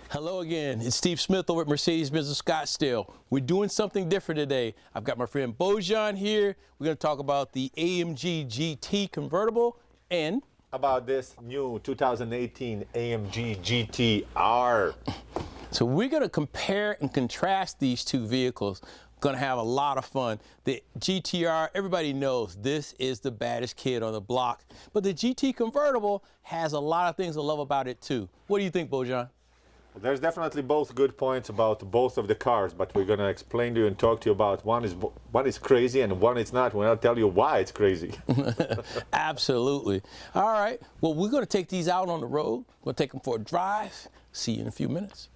Hello again, it's Steve Smith over at Mercedes-Benz of Scottsdale. We're doing something different today. I've got my friend Bojan here. We're going to talk about the AMG GT convertible and about this new 2018 AMG GT R. So we're going to compare and contrast these two vehicles. Going to have a lot of fun. The GTR, everybody knows this is the baddest kid on the block, but the GT convertible has a lot of things to love about it too. What do you think, Bojan? There's definitely both good points about both of the cars, but we're going to explain to you and talk to you about one is crazy and one is not. We'll tell you why it's crazy. Absolutely. All right. Well, we're going to take these out on the road. We'll take them for a drive. See you in a few minutes.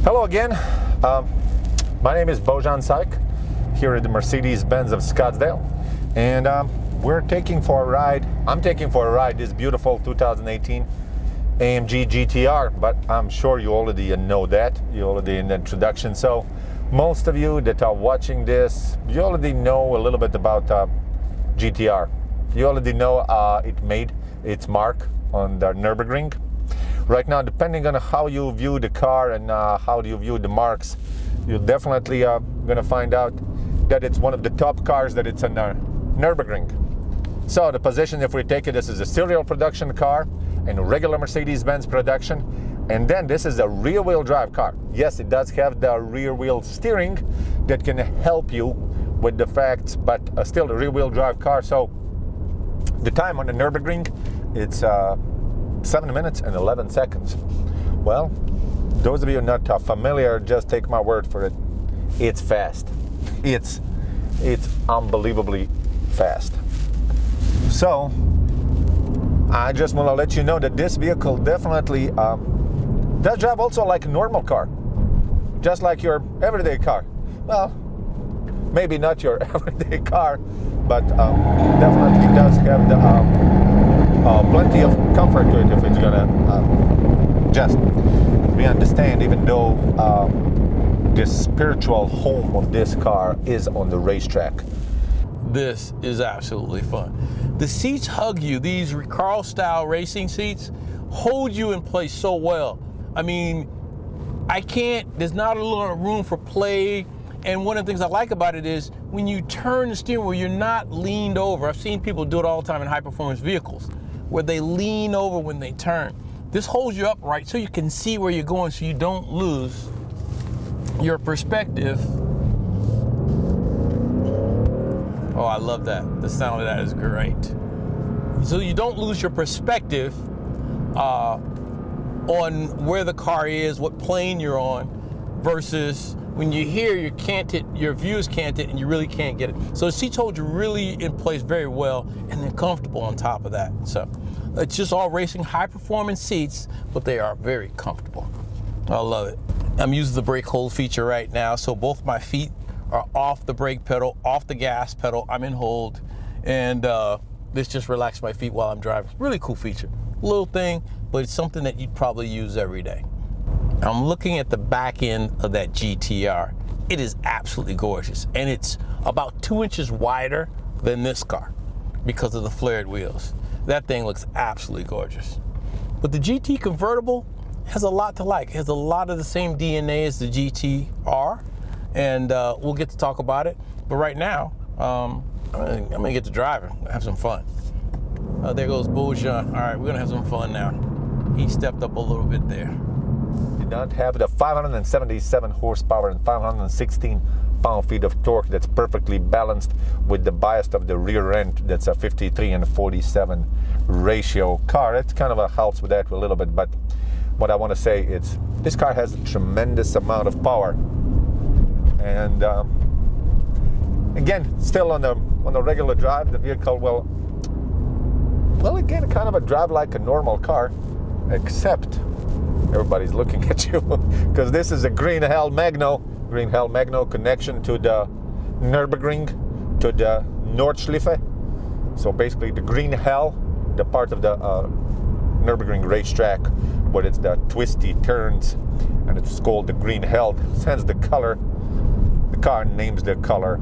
Hello again. My name is Bojan Saik here at the Mercedes-Benz of Scottsdale, and we're taking for a ride. I'm taking for a ride this beautiful 2018 AMG GTR, but I'm sure you already know that. You already in the introduction. So most of you that are watching this, you already know a little bit about GTR. You already know it made its mark on the Nürburgring. Right now, depending on how you view the car and how you view the marks, you're definitely going to find out that it's one of the top cars that it's on the Nürburgring. So the position, if we take it, this is a serial production car and regular Mercedes-Benz production. And then this is a rear-wheel drive car. Yes, it does have the rear-wheel steering that can help you with the facts, but still a rear-wheel drive car. So the time on the Nürburgring, it's 7 minutes and 11 seconds. Well, those of you not familiar, just take my word for it. It's fast. It's unbelievably fast. So I just want to let you know that this vehicle definitely does drive also like a normal car, just like your everyday car. Well, maybe not your everyday car, but definitely does have the plenty of comfort to it if it's gonna just we understand, even though the spiritual home of this car is on the racetrack. This is absolutely fun. The seats hug you. These Carl style racing seats hold you in place so well. I mean, there's not a lot of room for play. And one of the things I like about it is when you turn the steering wheel, you're not leaned over. I've seen people do it all the time in high performance vehicles where they lean over when they turn. This holds you upright so you can see where you're going so you don't lose your perspective. Oh, I love that. The sound of that is great. So you don't lose your perspective on where the car is, what plane you're on, versus when you're here, your view is canted and you really can't get it. So the seats hold you really in place very well, and they're comfortable on top of that. So it's just all racing high performance seats, but they are very comfortable. I love it. I'm using the brake hold feature right now, so both my feet are off the brake pedal, off the gas pedal. I'm in hold, and This just relaxes my feet while I'm driving. Really cool feature. Little thing, but it's something that you'd probably use every day. I'm looking at the back end of that GTR. It is absolutely gorgeous, and it's about 2 inches wider than this car because of the flared wheels. That thing looks absolutely gorgeous. But the GT convertible has a lot to like. It has a lot of the same DNA as the GTR, and we'll get to talk about it. But right now, I'm gonna get to driving, have some fun. There goes Bojan. All right, we're gonna have some fun now. He stepped up a little bit there. Did not have the 577 horsepower and 516 pound-feet of torque that's perfectly balanced with the bias of the rear end. That's a 53 and 47 ratio car. It kind of helps with that a little bit, but what I want to say is this car has a tremendous amount of power. And again, still on the regular drive, the vehicle will again kind of a drive like a normal car, except everybody's looking at you because this is a green hell Magno connection to the Nürburgring, to the Nordschleife. So basically the green hell, the part of the Nürburgring racetrack where it's the twisty turns, and it's called the green hell, hence the color. The car names the color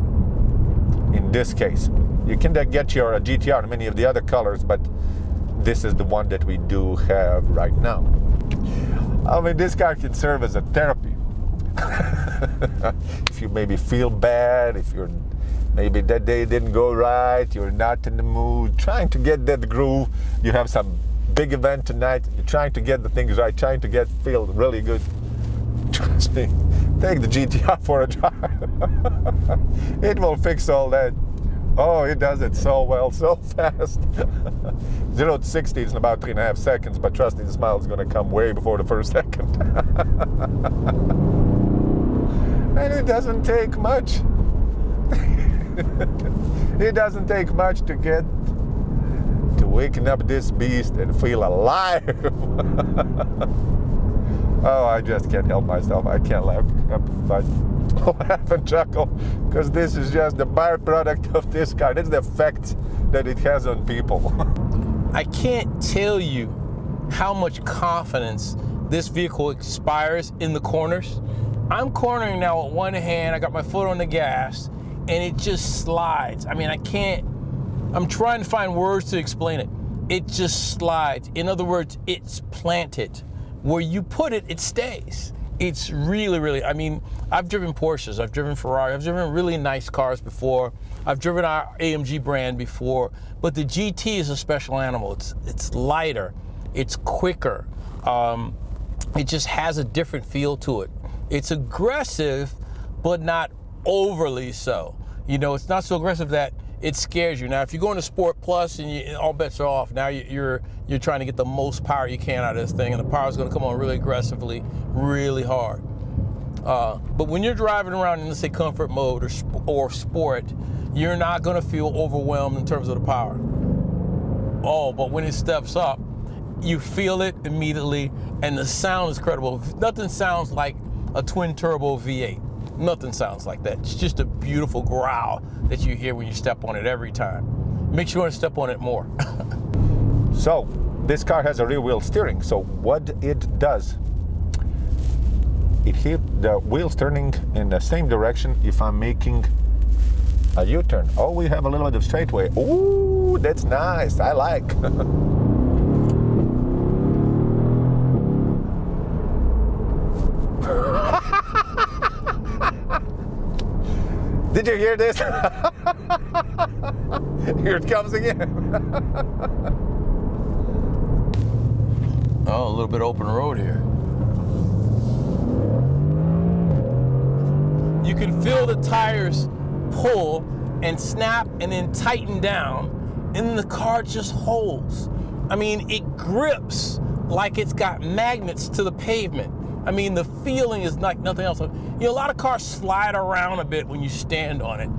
in this case. You can get your GTR in many of the other colors, but this is the one that we do have right now. I mean, this car can serve as a therapy. If you maybe feel bad, if you're maybe that day didn't go right, you're not in the mood, trying to get that groove, you have some big event tonight, you're trying to get the things right, trying to feel really good. Trust me, take the GTR for a drive. It will fix all that. Oh, it does it so well, so fast. 0 to 60 is in about 3.5 seconds, but trust me, the smile is going to come way before the first second. And it doesn't take much. It doesn't take much to waking up this beast and feel alive. Oh, I just can't help myself. I can't laugh and chuckle, because this is just the byproduct of this car. That's the effect that it has on people. I can't tell you how much confidence this vehicle inspires in the corners. I'm cornering now with one hand, I got my foot on the gas, and it just slides. I mean, I'm trying to find words to explain it. It just slides. In other words, it's planted. Where you put it, it stays. It's really, I mean, I've driven Porsches, I've driven Ferrari, I've driven really nice cars before. I've driven our AMG brand before, but the GT is a special animal. It's lighter, it's quicker. It just has a different feel to it. It's aggressive, but not overly so. You know, it's not so aggressive that it scares you. Now, if you go into Sport Plus and all bets are off, now you're trying to get the most power you can out of this thing, and the power is going to come on really aggressively, really hard. But when you're driving around in, let's say, comfort mode or sport, you're not going to feel overwhelmed in terms of the power. Oh, but when it steps up, you feel it immediately, and the sound is credible. Nothing sounds like a twin turbo V8. Nothing sounds like that. It's just a beautiful growl that you hear when you step on it every time. Makes you want to step on it more. So, this car has a rear wheel steering. So what it does, it hit the wheels turning in the same direction if I'm making a U-turn. Oh, we have a little bit of straightaway. Ooh, that's nice. I like. Did you hear this? Here it comes again. Oh, a little bit open road here. You can feel the tires pull and snap and then tighten down, and then the car just holds. I mean, it grips like it's got magnets to the pavement. I mean, the feeling is like nothing else. You know, a lot of cars slide around a bit when you stand on it.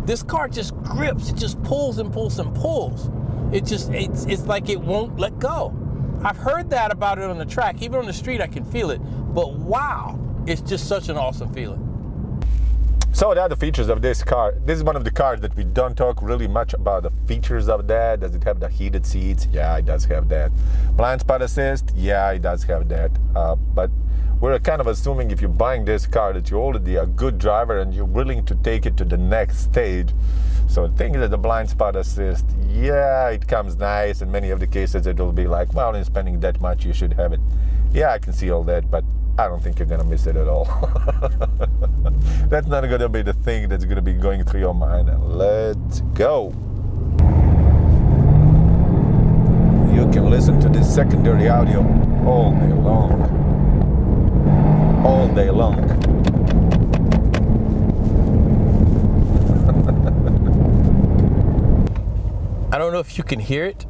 This car just grips. It just pulls and pulls and pulls. It's like it won't let go. I've heard that about it on the track. Even on the street, I can feel it. But wow, it's just such an awesome feeling. So the other features of this car, this is one of the cars that we don't talk really much about the features of that. Does it have the heated seats? Yeah, it does have that. Blind spot assist? Yeah, it does have that. But we're kind of assuming if you're buying this car that you're already a good driver and you're willing to take it to the next stage. So the thing is that the blind spot assist, yeah, it comes nice. In many of the cases it will be like, well, in spending that much you should have it. Yeah, I can see all that, but I don't think you're gonna miss it at all. That's not gonna be the thing that's gonna be going through your mind. Let's go. You can listen to this secondary audio all day long. All day long. I don't know if you can hear it,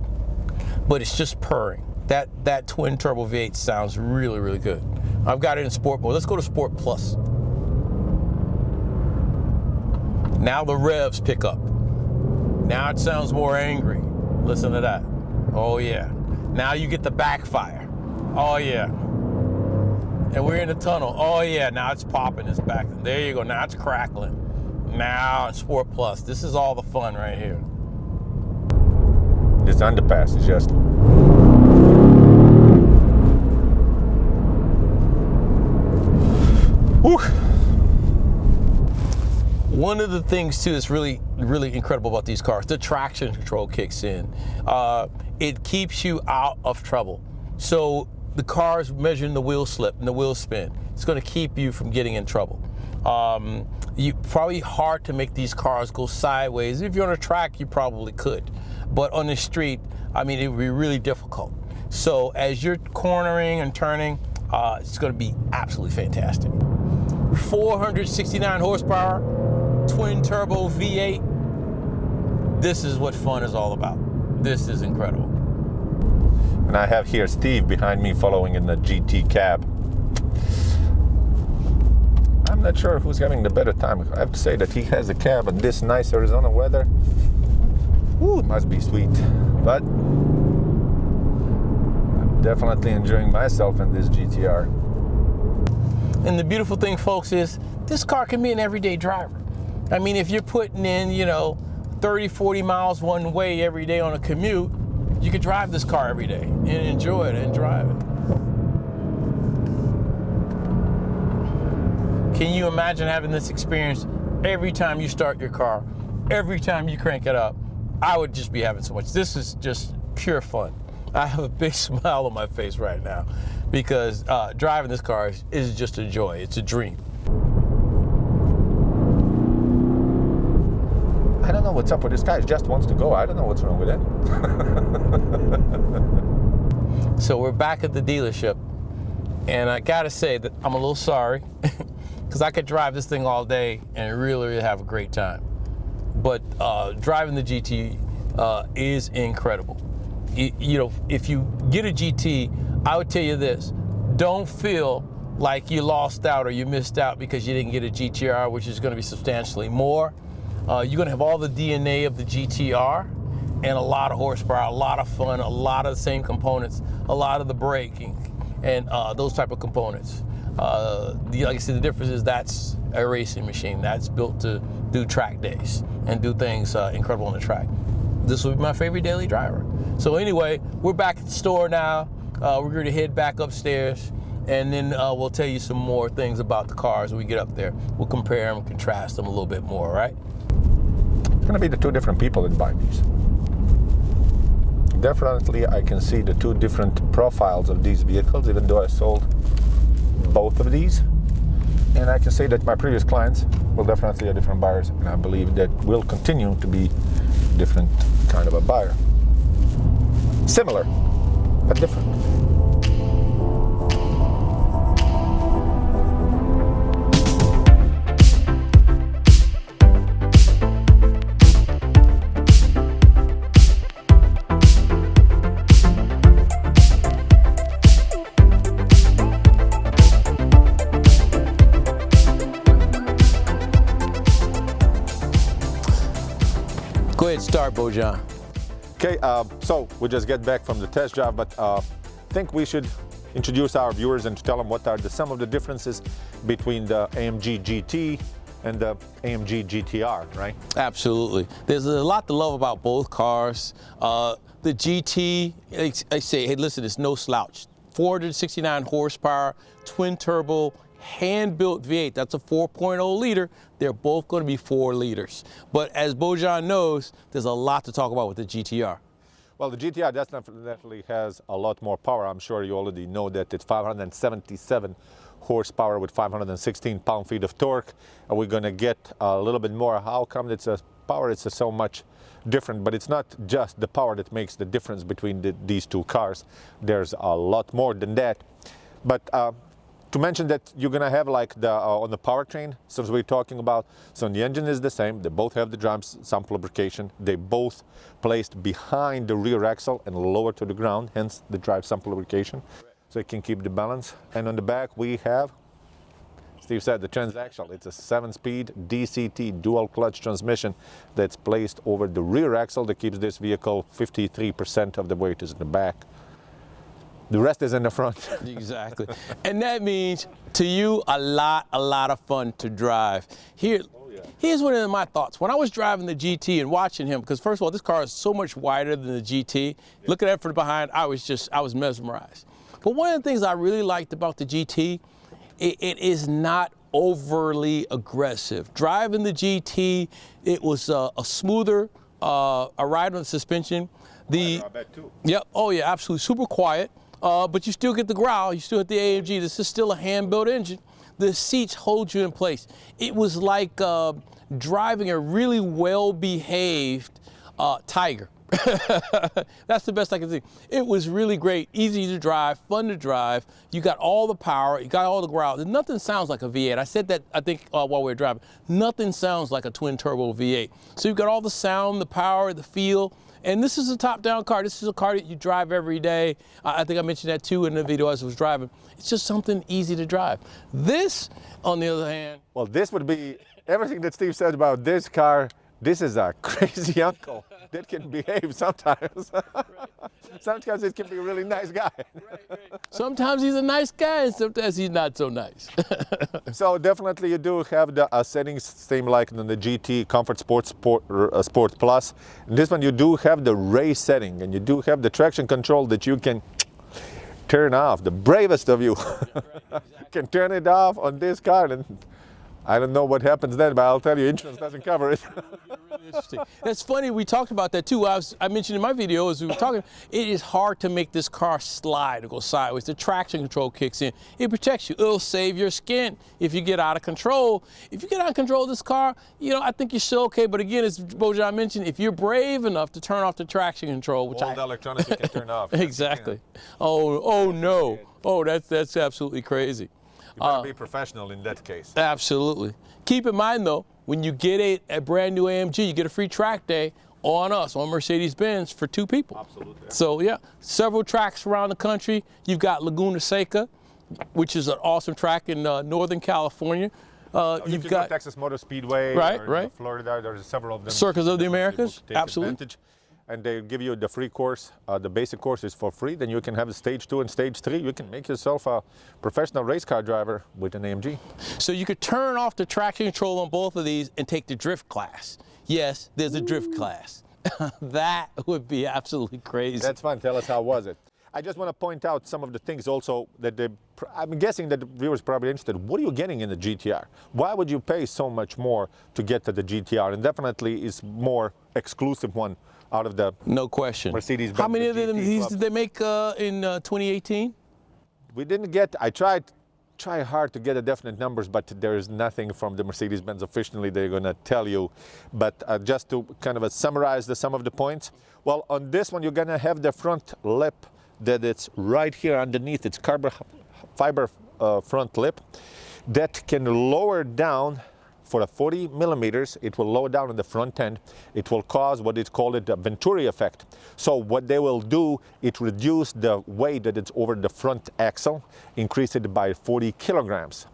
but it's just purring. That twin turbo V8 sounds really, really good. I've got it in sport mode. Let's go to Sport Plus. Now the revs pick up. Now it sounds more angry. Listen to that. Oh yeah. Now you get the backfire. Oh yeah. And we're in the tunnel. Oh yeah, now it's popping, it's back. There you go, now it's crackling. Now it's Sport Plus. This is all the fun right here. This underpass is just... Whew. One of the things too that's really, really incredible about these cars, the traction control kicks in. It keeps you out of trouble. So the car's measuring the wheel slip and the wheel spin. It's going to keep you from getting in trouble. Probably hard to make these cars go sideways. If you're on a track, you probably could. But on the street, I mean, it would be really difficult. So as you're cornering and turning, it's going to be absolutely fantastic. 469 horsepower, twin turbo V8. This is what fun is all about. This is incredible. And I have here Steve behind me following in the GT cab. I'm not sure who's having the better time. I have to say that he has a cab in this nice Arizona weather. Ooh, it must be sweet. But I'm definitely enjoying myself in this GTR. And the beautiful thing, folks, is this car can be an everyday driver. I mean, if you're putting in, 30, 40 miles one way every day on a commute, you could drive this car every day and enjoy it and drive it. Can you imagine having this experience every time you start your car, every time you crank it up? I would just be having so much. This is just pure fun. I have a big smile on my face right now because driving this car is just a joy. It's a dream. I don't know what's up with this guy. He just wants to go. I don't know what's wrong with it. So we're back at the dealership, and I gotta say that I'm a little sorry because I could drive this thing all day and really, really have a great time. But driving the GT is incredible. If you get a GT, I would tell you this: don't feel like you lost out or you missed out because you didn't get a GTR, which is going to be substantially more. You're going to have all the DNA of the GTR and a lot of horsepower, a lot of fun, a lot of the same components, a lot of the braking, and those type of components. Like I said, the difference is that's a racing machine that's built to do track days and do things incredible on the track. This will be my favorite daily driver. So anyway, we're back at the store now. We're going to head back upstairs, and then we'll tell you some more things about the cars when we get up there. We'll compare them, contrast them a little bit more, right? It's going to be the two different people that buy these. Definitely, I can see the two different profiles of these vehicles, even though I sold both of these. And I can say that my previous clients will definitely are different buyers, and I believe that will continue to be different kind of a buyer. Similar, but different. Go ahead, start, Bojan. Okay, so we just get back from the test drive, but I think we should introduce our viewers and to tell them what are some of the differences between the AMG GT and the AMG GT R, right? Absolutely. There's a lot to love about both cars. The GT, I say, hey, listen, it's no slouch. 469 horsepower, twin turbo, hand-built V8. That's a 4.0 liter. They're both going to be 4 liters. But as Bojan knows, there's a lot to talk about with the GTR. Well, the GTR definitely has a lot more power. I'm sure you already know that it's 577 horsepower with 516 pound-feet of torque. And we're going to get a little bit more. How come it's a power? It's so much different, but it's not just the power that makes the difference between these two cars. There's a lot more than that. But to mention that you're gonna have like the on the powertrain, since we're talking about, so the engine is the same. They both have the drive sample lubrication. They both placed behind the rear axle and lower to the ground, hence the drive sample lubrication, so it can keep the balance. And on the back we have, Steve said, the transaxle. It's a 7-speed DCT dual clutch transmission that's placed over the rear axle that keeps this vehicle 53% of the weight is in the back. The rest is in the front. Exactly. And that means, to you, a lot of fun to drive. Here's one of my thoughts. When I was driving the GT and watching him, because first of all, this car is so much wider than the GT. Looking at it from behind, I was mesmerized. But one of the things I really liked about the GT, it is not overly aggressive. Driving the GT, it was a smoother a ride on the suspension. I bet too. Yep. Oh yeah, absolutely. Super quiet. But you still get the growl, you still get the AMG. This is still a hand-built engine. The seats hold you in place. It was like driving a really well-behaved Tiger. That's the best I can see. It was really great, easy to drive, fun to drive. You got all the power, you got all the growl. Nothing sounds like a V8. I said that, I think, while we were driving. Nothing sounds like a twin-turbo V8. So you've got all the sound, the power, the feel. And this is a top-down car. This is a car that you drive every day. I think I mentioned that too in the video as I was driving. It's just something easy to drive. This, on the other hand... Well, this would be everything that Steve said about this car. This is a crazy uncle that can behave sometimes. Sometimes it can be a really nice guy. Sometimes he's a nice guy and sometimes he's not so nice. So definitely you do have the settings same like in the GT Comfort Sport Plus. In this one you do have the race setting and you do have the traction control that you can turn off. The bravest of you can turn it off on this car, and I don't know what happens then, but I'll tell you, insurance doesn't cover it. Really interesting. That's funny, we talked about that too. I mentioned in my video as we were talking, it is hard to make this car slide or go sideways. The traction control kicks in. It protects you. It'll save your skin if you get out of control. If you get out of control of this car, you know, I think you're still okay. But again, as Bojan mentioned, if you're brave enough to turn off the traction control, which all the electronics you can turn off. Exactly. Oh no. Oh, that's absolutely crazy. You better be professional in that case. Absolutely. Keep in mind though, when you get a brand new AMG, you get a free track day on us, on Mercedes-Benz for 2 people. Absolutely. So yeah, several tracks around the country. You've got Laguna Seca, which is an awesome track in Northern California. You've got Texas Motor Speedway, right. Florida. There's several of them. Circus of the Americas, absolutely. Advantage. And they give you the free course. The basic course is for free. Then you can have the stage 2 and stage 3. You can make yourself a professional race car driver with an AMG. So you could turn off the traction control on both of these and take the drift class. Yes, there's a drift class. That would be absolutely crazy. That's fun. Tell us, how was it? I just want to point out some of the things also that I'm guessing that the viewers are probably interested. What are you getting in the GTR? Why would you pay so much more to get to the GTR? And definitely is more exclusive one out of the no question Mercedes-Benz. How many of them these did they make in 2018? We didn't get. I try hard to get the definite numbers, but there is nothing from the Mercedes-Benz officially they're going to tell you. But just to kind of summarize some of the points. Well, on this one you're going to have the front lip that it's right here underneath. It's carbon fiber front lip that can lower down. For a 40 millimeters, it will lower down on the front end. It will cause what is called a Venturi effect. So what they will do, it reduce the weight that it's over the front axle, increase it by 40 kilograms.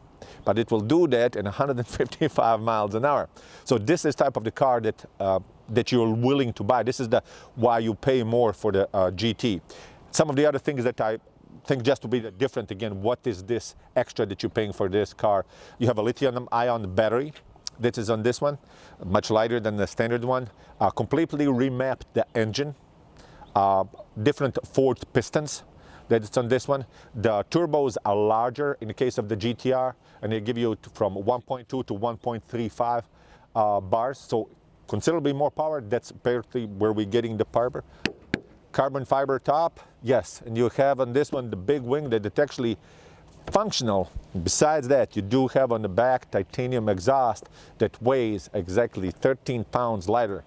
But it will do that in 155 miles an hour. So this is type of the car that you're willing to buy. This is why you pay more for the GT. Some of the other things that I think just to be different again, what is this extra that you're paying for this car? You have a lithium-ion battery that is on this one, much lighter than the standard one. Completely remapped the engine. Different Ford pistons that's on this one. The turbos are larger in the case of the GTR, and they give you from 1.2 to 1.35 bars, so considerably more power. That's apparently where we're getting the power. Carbon fiber top, yes, and you have on this one the big wing that it's actually functional. Besides that, you do have on the back titanium exhaust that weighs exactly 13 pounds lighter.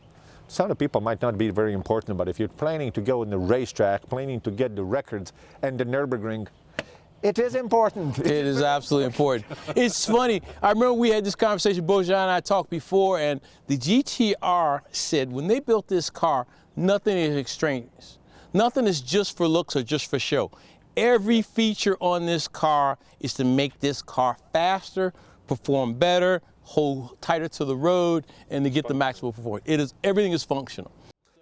Some of the people might not be very important, but if you're planning to go in the racetrack, planning to get the records and the Nürburgring, it is important. It is absolutely important. It's funny. I remember we had this conversation, Bojan and I talked before, and the GTR said when they built this car, nothing is extraneous. Nothing is just for looks or just for show. Every feature on this car is to make this car faster, perform better, hold tighter to the road, and to get the maximum performance. Everything is functional.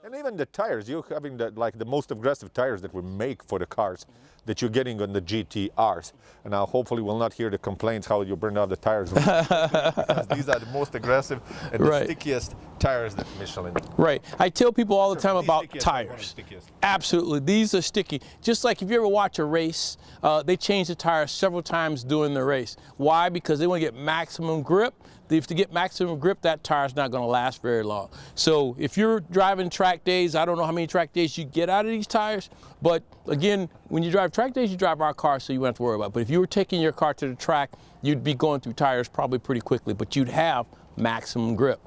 And even the tires, you're having the most aggressive tires that we make for the cars that you're getting on the GTRs. And now hopefully we'll not hear the complaints how you burn out the tires. Because these are the most aggressive and the stickiest tires that Michelin. Right. I tell people all the time about tires. Absolutely. These are sticky. Just like if you ever watch a race, they change the tires several times during the race. Why? Because they want to get maximum grip. If to get maximum grip, that tire's not going to last very long. So if you're driving track days, I don't know how many track days you get out of these tires, but again, when you drive track days, you drive our car, so you won't have to worry about it. But if you were taking your car to the track, you'd be going through tires probably pretty quickly, but you'd have maximum grip.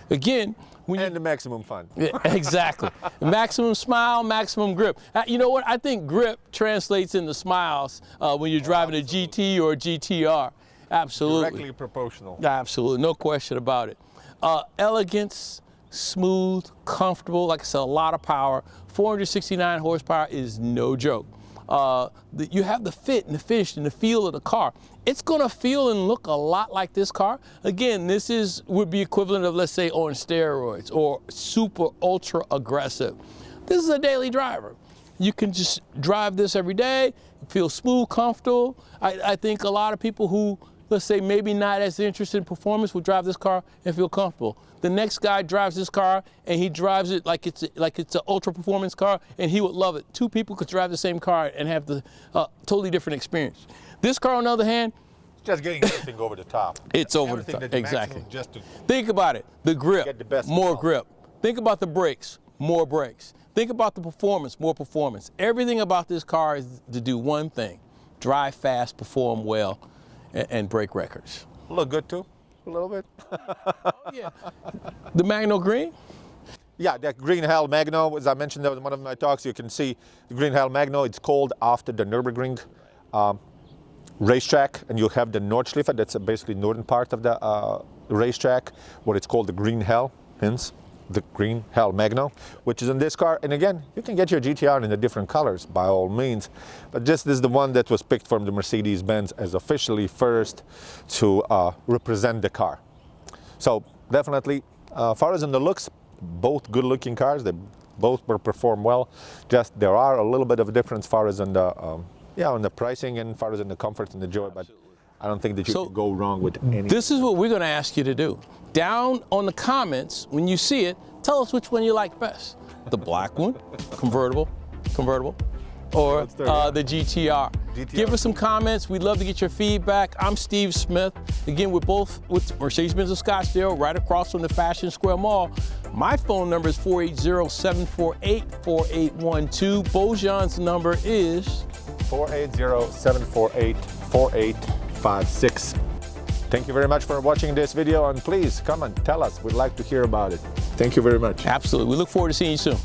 Again, and the maximum fun. Yeah, exactly. Maximum smile, maximum grip. You know what? I think grip translates into smiles when you're driving a GT or a GTR. Absolutely. Directly proportional. Absolutely, no question about it. Elegance, smooth, comfortable, like I said, a lot of power. 469 horsepower is no joke. You have the fit and the finish and the feel of the car. It's gonna feel and look a lot like this car. Again, this would be equivalent of, let's say, on steroids or super ultra aggressive. This is a daily driver. You can just drive this every day, feel smooth, comfortable. I think a lot of people who, let's say, maybe not as interested in performance will drive this car and feel comfortable. The next guy drives this car and he drives it like it's an ultra performance car, and he would love it. Two people could drive the same car and have the totally different experience. This car, on the other hand, just getting everything over the top. It's over the top. Exactly. Think about it. The grip, more grip. Think about the brakes, more brakes. Think about the performance, more performance. Everything about this car is to do one thing: drive fast, perform well, and break records. Look good too, a little bit. Oh, yeah. The Magno Green? Yeah, that Green Hell Magno, as I mentioned that was one of my talks, you can see the Green Hell Magno. It's called after the Nürburgring racetrack, and you have the Nordschleife, that's basically northern part of the racetrack, what it's called the Green Hell, hence the Green Hell Magno, which is in this car. And again, you can get your GTR in the different colors by all means, but this is the one that was picked from the Mercedes-Benz as officially first to represent the car. So definitely, far as in the looks, both good looking cars. They both will perform well. Just there are a little bit of a difference far as in the on the pricing and far as in the comfort and the joy, but I don't think that you can go wrong with any. This is what we're going to ask you to do. Down on the comments, when you see it, tell us which one you like best. The black one, convertible, or the GTR. Give us some comments. We'd love to get your feedback. I'm Steve Smith. Again, we're both with Mercedes-Benz of Scottsdale, right across from the Fashion Square Mall. My phone number is 480-748-4812. Bojan's number is 480-748-4856. Thank you very much for watching this video, and please come and tell us. We'd like to hear about it. Thank you very much. Absolutely. We look forward to seeing you soon.